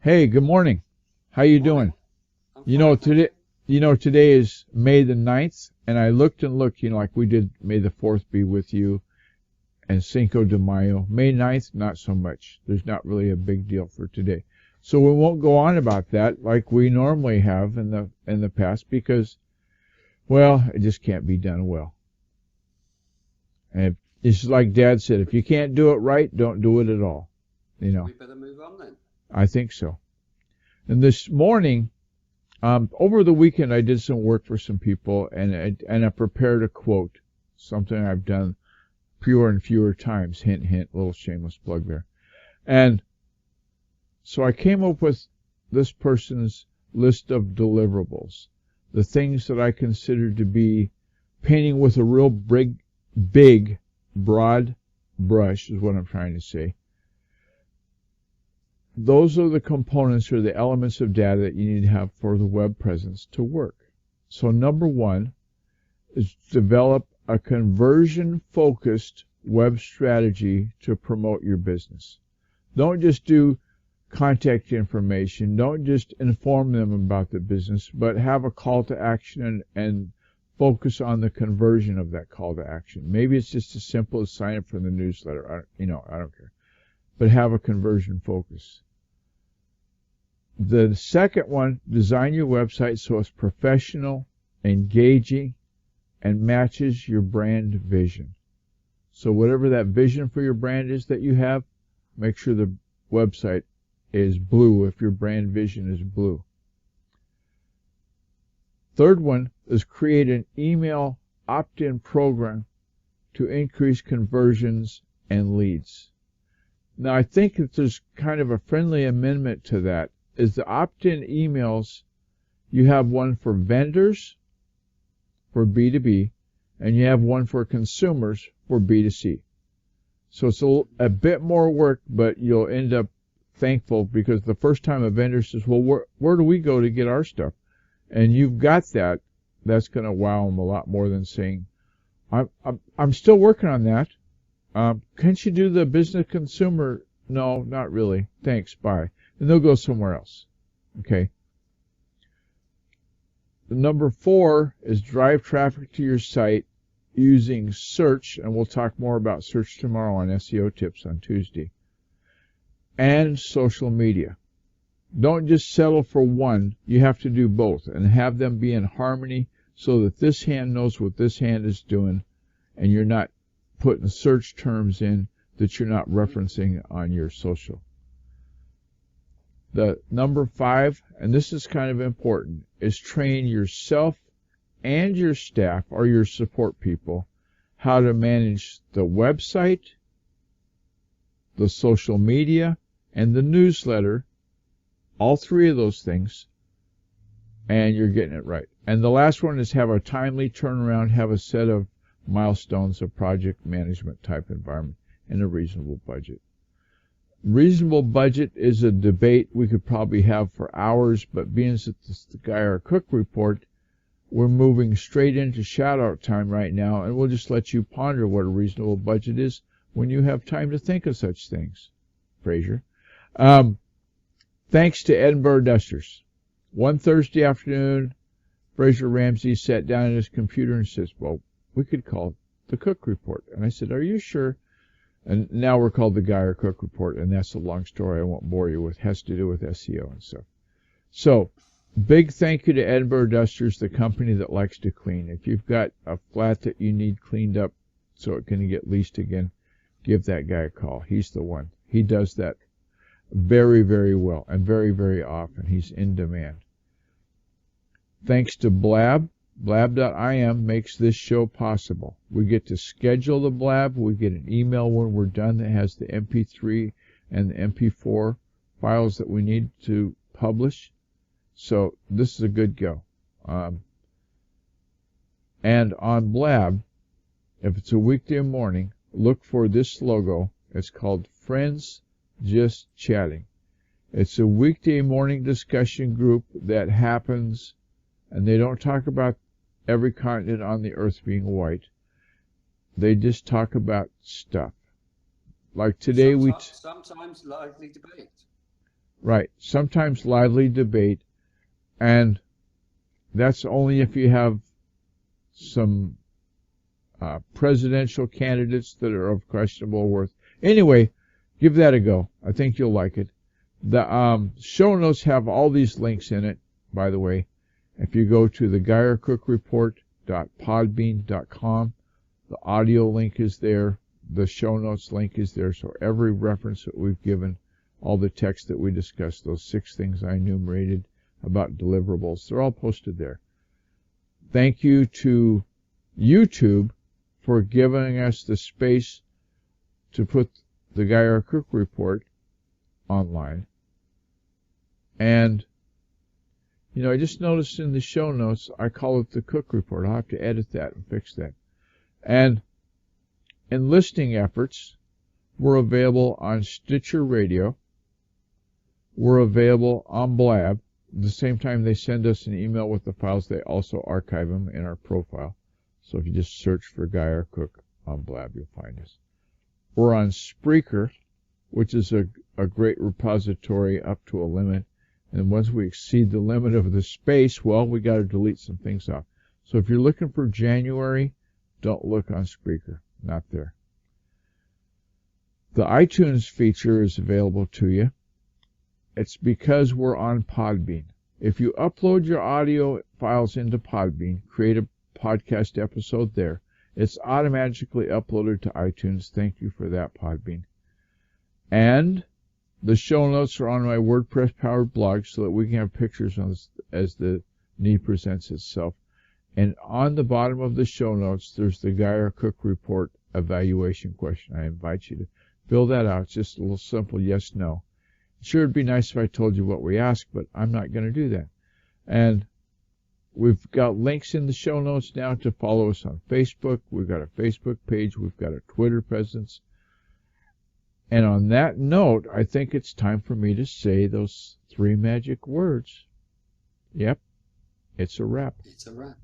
Hey, good morning. How you Morning. doing? I'm You know fine, thank today you. today is May the 9th, and I looked and looked, like we did May the 4th be with you and Cinco de Mayo. May 9th, not so much. There's not really a big deal for today. So we won't go on about that like we normally have in the past because well, it just can't be done well. And it's like Dad said, if you can't do it right, don't do it at all. You So know, we better move on then. I think so. And this morning over the weekend, I did some work for some people, and I prepared a quote, something I've done fewer and fewer times. Hint, hint, little shameless plug there. And so I came up with this person's list of deliverables, the things that I consider to be painting with a real big, broad brush, is what I'm trying to say. Those are the components or the elements of data that you need to have for the web presence to work. So number one is develop a conversion-focused web strategy to promote your business. Don't just do contact information. Don't just inform them about the business, but have a call to action and focus on the conversion of that call to action. Maybe it's just as simple as sign up for the newsletter. I don't care. But have a conversion focus. The second one, design your website so it's professional, engaging, and matches your brand vision. So whatever that vision for your brand is that you have, make sure the website is blue if your brand vision is blue. Third one is create an email opt-in program to increase conversions and leads. Now I think that there's kind of a friendly amendment to that. Is the opt-in emails, you have one for vendors, for B2B, and you have one for consumers, for B2C. So it's a bit more work, but you'll end up thankful because the first time a vendor says, well, where do we go to get our stuff? And you've got that, that's going to wow them a lot more than saying, I'm still working on that. Can't you do the business consumer? No, not really. Thanks, bye. And they'll go somewhere else. Okay. The number 4 is drive traffic to your site using search, and we'll talk more about search tomorrow on SEO tips on Tuesday, and social media. Don't just settle for one. You have to do both and have them be in harmony so that this hand knows what this hand is doing, and you're not putting search terms in that you're not referencing on your social. The number 5, and this is kind of important, is train yourself and your staff or your support people how to manage the website, the social media, and the newsletter, all 3 of those things, and you're getting it right. And the last one is have a timely turnaround, have a set of milestones, a project management type environment, and a reasonable budget. Reasonable budget is a debate we could probably have for hours, but being that this is the Guy or Cook report, we're moving straight into shout-out time right now, and we'll just let you ponder what a reasonable budget is when you have time to think of such things. Fraser. Thanks to Edinburgh Dusters. One Thursday afternoon, Fraser Ramsey sat down at his computer and says, well, we could call it the Cook Report. And I said, are you sure? And now we're called the Guy or Cook Report, and that's a long story I won't bore you with. It has to do with SEO and stuff. So, big thank you to Edinburgh Dusters, the company that likes to clean. If you've got a flat that you need cleaned up so it can get leased again, give that guy a call. He's the one. He does that very, very well and very, very often. He's in demand. Thanks to Blab. Blab.im makes this show possible. We get to schedule the Blab. We get an email when we're done that has the MP3 and the MP4 files that we need to publish. So this is a good go. And on Blab, if it's a weekday morning, look for this logo. It's called Friends Just Chatting. It's a weekday morning discussion group that happens, and they don't talk about every continent on the earth being white. They just talk about stuff. Like today Sometimes lively debate. Right. Sometimes lively debate, and that's only if you have some presidential candidates that are of questionable worth. Anyway, give that a go. I think you'll like it. The show notes have all these links in it, by the way. If you go to the GeyerCookReport.podbean.com, the audio link is there. The show notes link is there. So every reference that we've given, all the text that we discussed, those 6 things I enumerated about deliverables, they're all posted there. Thank you to YouTube for giving us the space to put the Geyer Cook Report online. And, you know, I just noticed in the show notes, I call it the Cook Report. I'll have to edit that and fix that. And in listening efforts, we're available on Stitcher Radio. We're available on Blab. At the same time they send us an email with the files, they also archive them in our profile. So if you just search for Geyer Cook on Blab, you'll find us. We're on Spreaker, which is a great repository up to a limit. And once we exceed the limit of the space, well, we got to delete some things off. So if you're looking for January, don't look on Spreaker. Not there. The iTunes feature is available to you. It's because we're on Podbean. If you upload your audio files into Podbean, create a podcast episode there, it's automatically uploaded to iTunes. Thank you for that, Podbean. And the show notes are on my WordPress-powered blog so that we can have pictures on this as the need presents itself. And on the bottom of the show notes, there's the Geyer Cook Report evaluation question. I invite you to fill that out. It's just a little simple yes, no. Sure, it'd be nice if I told you what we asked, but I'm not going to do that. And we've got links in the show notes now to follow us on Facebook. We've got a Facebook page. We've got a Twitter presence. And on that note, I think it's time for me to say those 3 magic words. Yep, it's a wrap. It's a wrap.